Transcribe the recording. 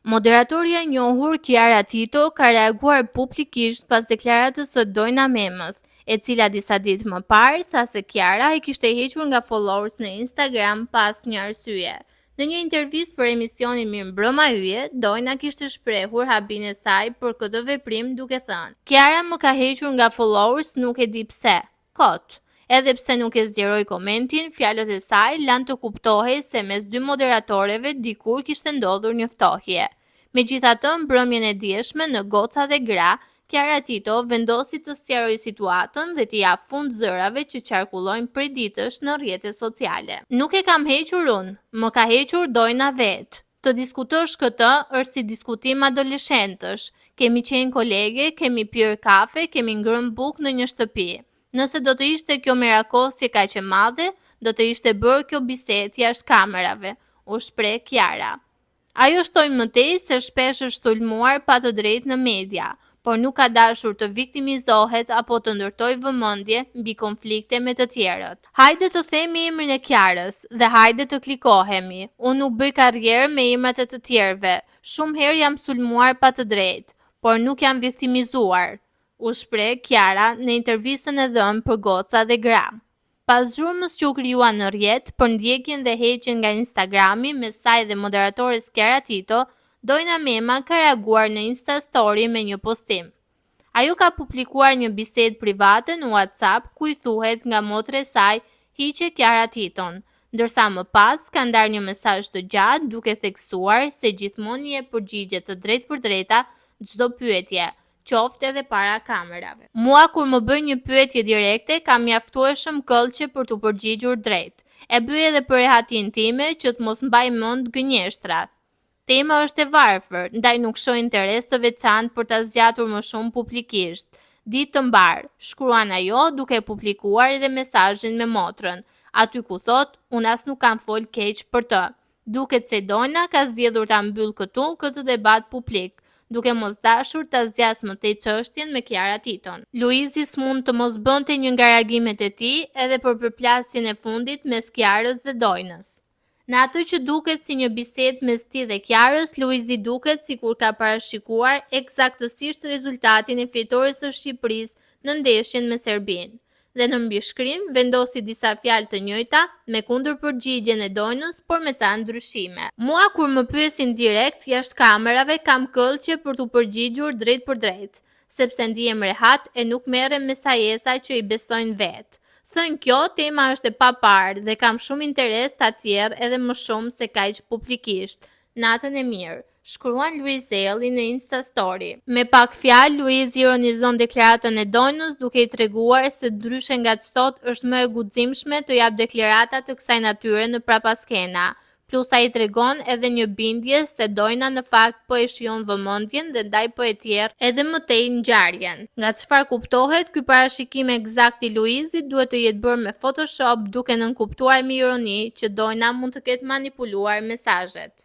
Moderatorja e njohur Kiara Tito ka reaguar publikisht pas deklaratës së Dojna Memës, e cila disa ditë më parë tha se Kiara e kishte hequr nga followers në Instagram pas një arsye. Në një intervistë për emisionin Mirëmbrëma Yje, Dojna kishte shprehur habinë e saj për këtë veprim duke thënë: "Kiara më ka hequr nga followers, nuk e di pse." Kot. Edhe pse nuk e zgjeroi komentin, fjalët e saj lanë të kuptohej se mes dy moderatoreve dikur kishte ndodhur një ftohje. Megjithatë, mbrëmjen e dieshme në Goca dhe Gra, Kiara Tito vendosi të sqarojë situatën dhe t'i jap fund zërave që qarkullojnë prej ditësh në rrjetet sociale. "Nuk e kam hequr unë, më ka hequr Dojna vetë. Të diskutosh këtë është si diskutim adoleshentësh. Kemi qenë kolege, kemi pirë kafe, kemi ngrënë bukë në një shtëpi. Nëse do të ishte kjo merakosje kaq e madhe, do të ishte bërë kjo bisedë jashtë kamerave", u shpreh Kiara. Ajo shtoi më tej se shpesh është sulmuar pa të drejtë në media, por nuk ka dashur të viktimizohet apo të ndërtojë vëmendje mbi konflikte me të tjerët. "Hajde të themi emrin e Kiarës dhe hajde të klikohemi. Unë nuk bëj karrierë me emrat e të tjerëve. Shumë herë jam sulmuar pa të drejtë, por nuk jam viktimizuar", u shpreh Kiara në intervistën e dhënë për Goca dhe Gra. Pas zhurmës që u krijua në rrjet për ndjekjen dhe heqjen nga Instagrami me saj dhe moderatores Kiara Tito, Dojna Mema ka reaguar në Insta Story me një postim. Ajo ka publikuar një bisedë private në WhatsApp ku i thuhet nga motra e saj hiqe Kiara Titon, ndërsa më pas ka ndarë një mesazh të gjatë duke theksuar se gjithmonë i jep përgjigje të drejtpërdrejta çdo pyetje, qoftë edhe para kamerave. "Mua kur më bëj një pyetje direkte, kam mjaftueshëm këllçe për t'u përgjigjur drejt. E bëj edhe për rehatin time që të mos mbaj mend gënjeshtrat. Tema është e varfër, ndaj nuk shoh interes të veçantë për ta zgjatur më shumë publikisht. Ditë të mbar", shkruan ajo duke publikuar edhe mesazhin me motrën, aty ku thot: "Unë as nuk kam fol keq për të." Duket se Dojna ka zgjedhur ta mbyll këtë debat publik, duke mos dashur ta zgjas më tej çështjen me Kiara Titon. Luizi s'mund të mos bënte një nga reagimet e tij edhe për përplasjen e fundit mes Kiarës dhe Dojnës. Në atë që duket si një bisedë mes tij dhe Kiarës, Luizi duket sikur ka parashikuar eksaktësisht rezultatin e fitores së Shqipërisë në ndeshjen me Serbinë. Dhe në mbishkrim vendosi disa fjalë të njëjta me kundërpërgjigjen e Dojnës, por me ca ndryshime. "Mua kur më pyesin direkt jashtë kamerave kam këllçe për t'u përgjigjur drejt për drejt, sepse ndihem rehat e nuk merrem me sajesa që i besojnë vetë. Thënë kjo, tema është e paparë dhe kam shumë interes ta tjerë edhe më shumë se kaq publikisht. Natën e mirë", shkruan Luizelli në Insta Story. Me pak fjalë, Luizi ironizon deklaratën e Dojnës duke i treguar se ndryshe nga ç'thot është më e guximshme të jap deklarata të kësaj natyre në prapaskena. Plus ai tregon edhe një bindje se Dojna në fakt po e shijon vëmendjen dhe ndaj po e tjerë edhe më tej ngjarjen. Nga çfarë kuptohet, ky parashikim eksakt i Luizit duhet të jetë bërë me Photoshop duke nënkuptuar me ironi që Dojna mund të ketë manipuluar mesazhet.